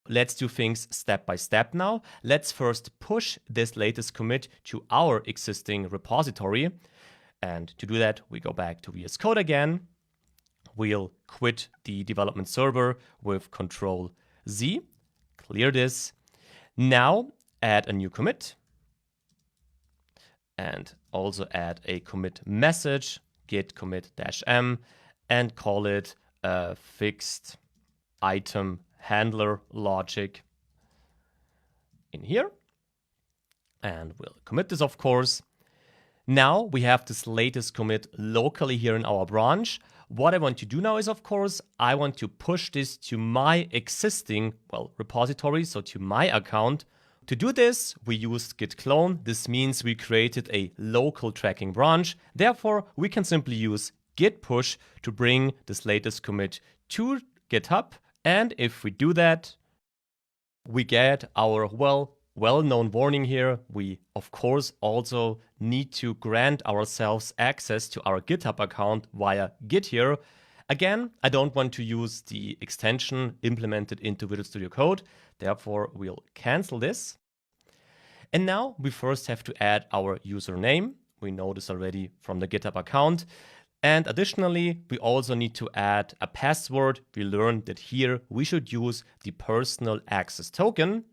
let's do things step by step now. Let's first push this latest commit to our existing repository. And to do that, we go back to VS Code again. We'll quit the development server with Control Z, clear this. Now add a new commit and also add a commit message, git commit -m, and call it a fixed item handler logic in here. And we'll commit this, of course. Now we have this latest commit locally here in our branch. What I want to do now is, of course, I want to push this to my existing, repository, so to my account. To do this, we used git clone. This means we created a local tracking branch. Therefore, we can simply use git push to bring this latest commit to GitHub. And if we do that, we get our well-known warning here. We, of course, also need to grant ourselves access to our GitHub account via Git here. Again, I don't want to use the extension implemented into Visual Studio Code. Therefore, we'll cancel this. And now we first have to add our username. We know this already from the GitHub account. And additionally, we also need to add a password. We learned that here we should use the personal access token.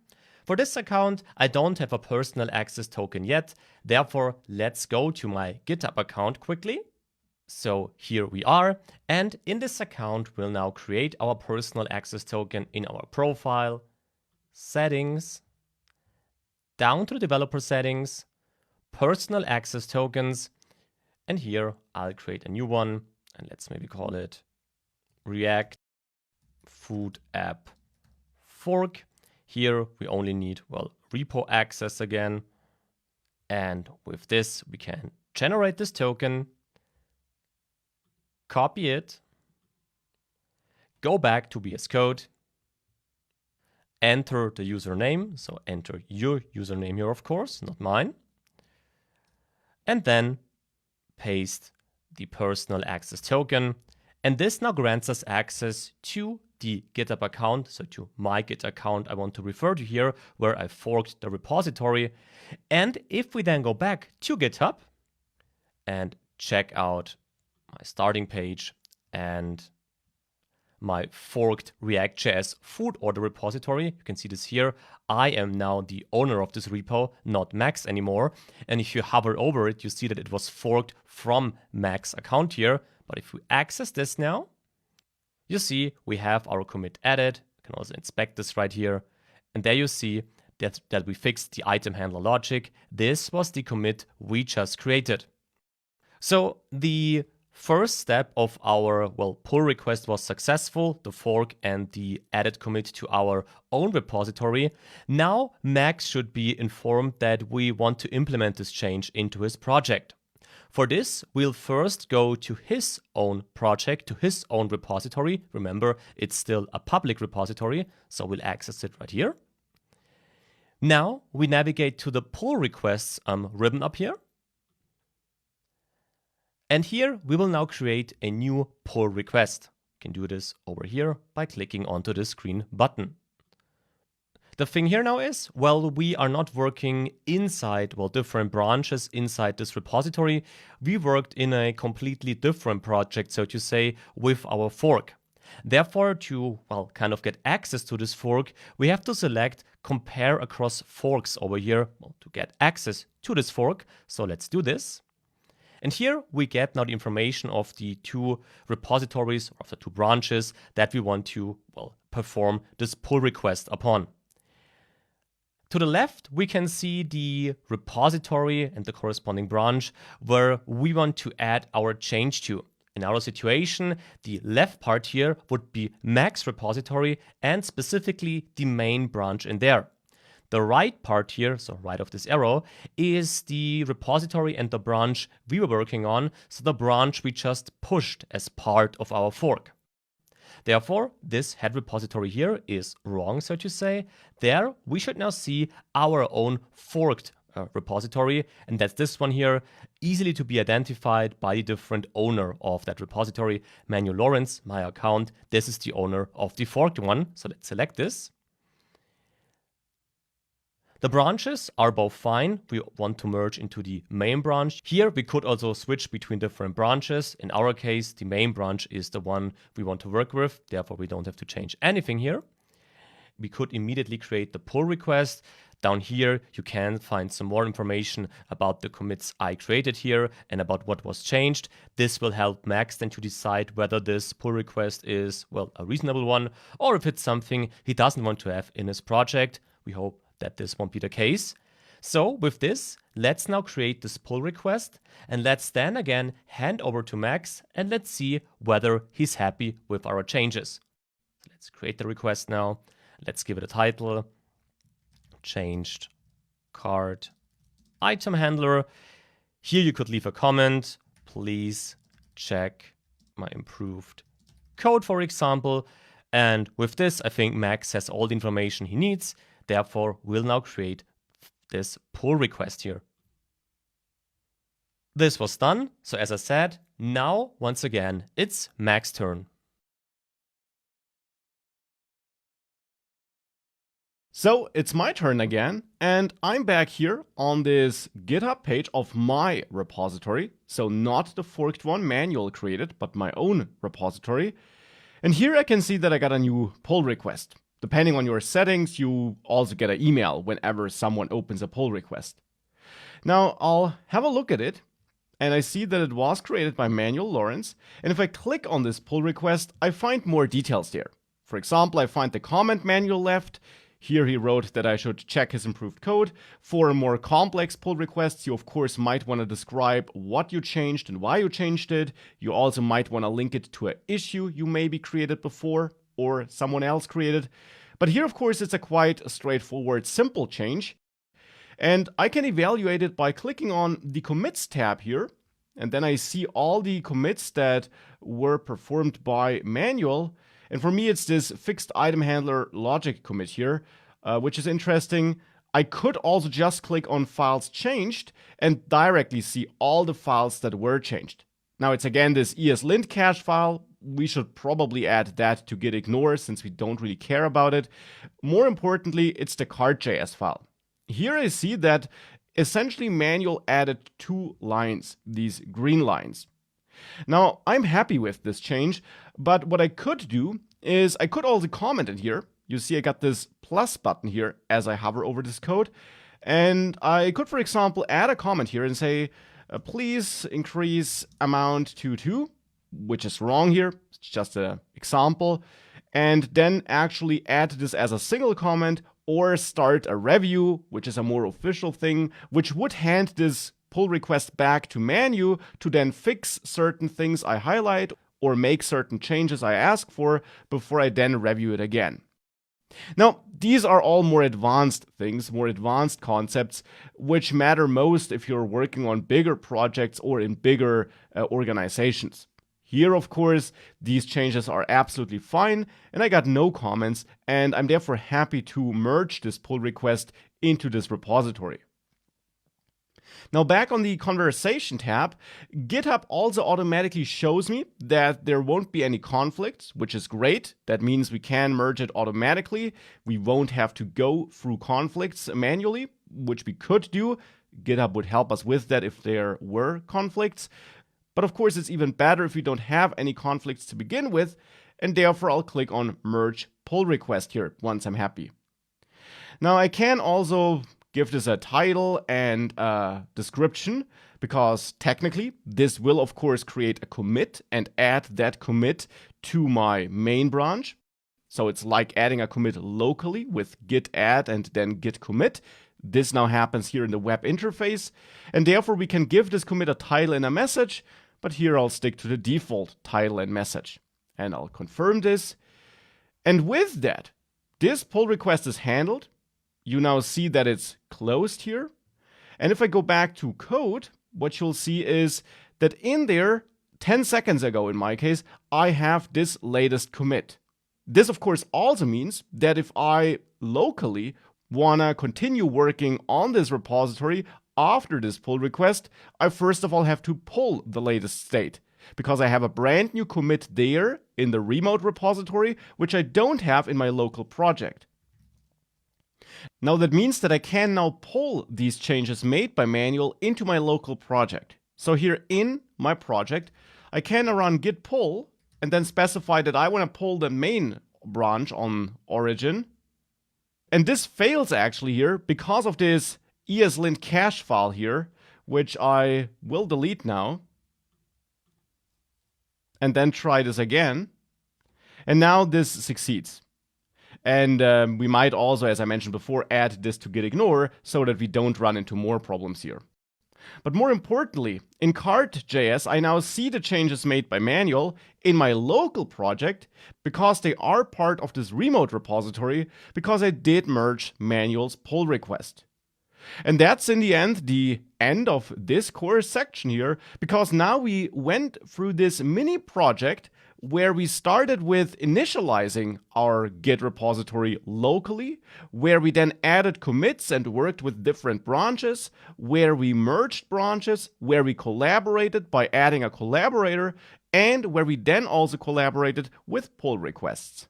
For this account, I don't have a personal access token yet. Therefore, let's go to my GitHub account quickly. So here we are. And in this account, we'll now create our personal access token in our profile, settings, down to the developer settings, personal access tokens. And here I'll create a new one. And let's maybe call it React Food App Fork. Here we only need, repo access again. And with this, we can generate this token, copy it, go back to VS Code, enter the username. So enter your username here, of course, not mine. And then paste the personal access token. And this now grants us access to the GitHub account, so to my Git account I want to refer to here, where I forked the repository. And if we then go back to GitHub and check out my starting page and my forked React.js food order repository, you can see this here. I am now the owner of this repo, not Max anymore. And if you hover over it, you see that it was forked from Max account here. But if we access this now, you see we have our commit added. You can also inspect this right here. And there you see that we fixed the item handler logic. This was the commit we just created. So the first step of our pull request was successful, the fork and the added commit to our own repository. Now Max should be informed that we want to implement this change into his project. For this, we'll first go to his own project, to his own repository. Remember, it's still a public repository, so we'll access it right here. Now we navigate to the pull requests ribbon up here. And here we will now create a new pull request. You can do this over here by clicking onto this green button. The thing here now is, we are not working inside, different branches inside this repository. We worked in a completely different project, so to say, with our fork. Therefore, to, kind of get access to this fork, we have to select compare across forks over here to get access to this fork. So let's do this. And here we get now the information of the two repositories, of the two branches that we want to, perform this pull request upon. To the left, we can see the repository and the corresponding branch where we want to add our change to. In our situation, the left part here would be Max repository and specifically the main branch in there. The right part here, so right of this arrow, is the repository and the branch we were working on, so the branch we just pushed as part of our fork. Therefore, this head repository here is wrong, so to say. There, we should now see our own forked repository, and that's this one here, easily to be identified by the different owner of that repository. Manuel Lawrence, my account, this is the owner of the forked one, so let's select this. The branches are both fine. We want to merge into the main branch. Here we could also switch between different branches. In our case, the main branch is the one we want to work with. Therefore, we don't have to change anything here. We could immediately create the pull request. Down here, you can find some more information about the commits I created here and about what was changed. This will help Max then to decide whether this pull request is, well, a reasonable one, or if it's something he doesn't want to have in his project. We hope that this won't be the case. So with this, let's now create this pull request, and let's then again hand over to Max, and let's see whether he's happy with our changes. Let's create the request now. Let's give it a title. Changed cart item handler. Here you could leave a comment. Please check my improved code, for example. And with this, I think Max has all the information he needs. Therefore, we'll now create this pull request here. This was done. So as I said, now, once again, it's Max's turn. So it's my turn again, and I'm back here on this GitHub page of my repository. So not the forked one Manuel created, but my own repository. And here I can see that I got a new pull request. Depending on your settings, you also get an email whenever someone opens a pull request. Now I'll have a look at it, and I see that it was created by Manuel Lawrence. And if I click on this pull request, I find more details there. For example, I find the comment Manuel left. Here he wrote that I should check his improved code. For more complex pull requests, you of course might want to describe what you changed and why you changed it. You also might want to link it to an issue you maybe created before or someone else created. But here of course it's a quite straightforward, simple change. And I can evaluate it by clicking on the commits tab here. And then I see all the commits that were performed by Manuel. And for me, it's this fixed item handler logic commit here, which is interesting. I could also just click on files changed and directly see all the files that were changed. Now it's again this ESLint cache file. We should probably add that to git ignore since we don't really care about it. More importantly, it's the cart.js file. Here I see that essentially Manuel added 2 lines, these green lines. Now, I'm happy with this change, but what I could do is I could also comment in here. You see I got this plus button here as I hover over this code. And I could, for example, add a comment here and say, please increase amount to 2, which is wrong here. It's just an example. And then actually add this as a single comment or start a review, which is a more official thing, which would hand this pull request back to Manu to then fix certain things I highlight or make certain changes I ask for before I then review it again. Now, these are all more advanced things, more advanced concepts, which matter most if you're working on bigger projects or in bigger organizations. Here, of course, these changes are absolutely fine, and I got no comments, and I'm therefore happy to merge this pull request into this repository. Now back on the conversation tab, GitHub also automatically shows me that there won't be any conflicts, which is great. That means we can merge it automatically. We won't have to go through conflicts manually, which we could do. GitHub would help us with that if there were conflicts. But of course, it's even better if we don't have any conflicts to begin with, and therefore I'll click on Merge Pull Request here once I'm happy. Now I can also give this a title and a description, because technically this will of course create a commit and add that commit to my main branch. So it's like adding a commit locally with git add and then git commit. This now happens here in the web interface, and therefore we can give this commit a title and a message, but here I'll stick to the default title and message. And I'll confirm this. And with that, this pull request is handled. You now see that it's closed here. And if I go back to code, what you'll see is that in there, 10 seconds ago in my case, I have this latest commit. This of course also means that if I locally wanna continue working on this repository after this pull request, I first of all have to pull the latest state, because I have a brand new commit there in the remote repository, which I don't have in my local project. Now that means that I can now pull these changes made by manual into my local project. So here in my project, I can run git pull and then specify that I want to pull the main branch on origin. And this fails actually here because of this ESLint cache file here, which I will delete now. And then try this again. And now this succeeds. And we might also, as I mentioned before, add this to git ignore so that we don't run into more problems here. But more importantly, in cart.js, I now see the changes made by manual in my local project because they are part of this remote repository because I did merge manual's pull request. And that's in the end of this course section here, because now we went through this mini project where we started with initializing our Git repository locally, where we then added commits and worked with different branches, where we merged branches, where we collaborated by adding a collaborator, and where we then also collaborated with pull requests.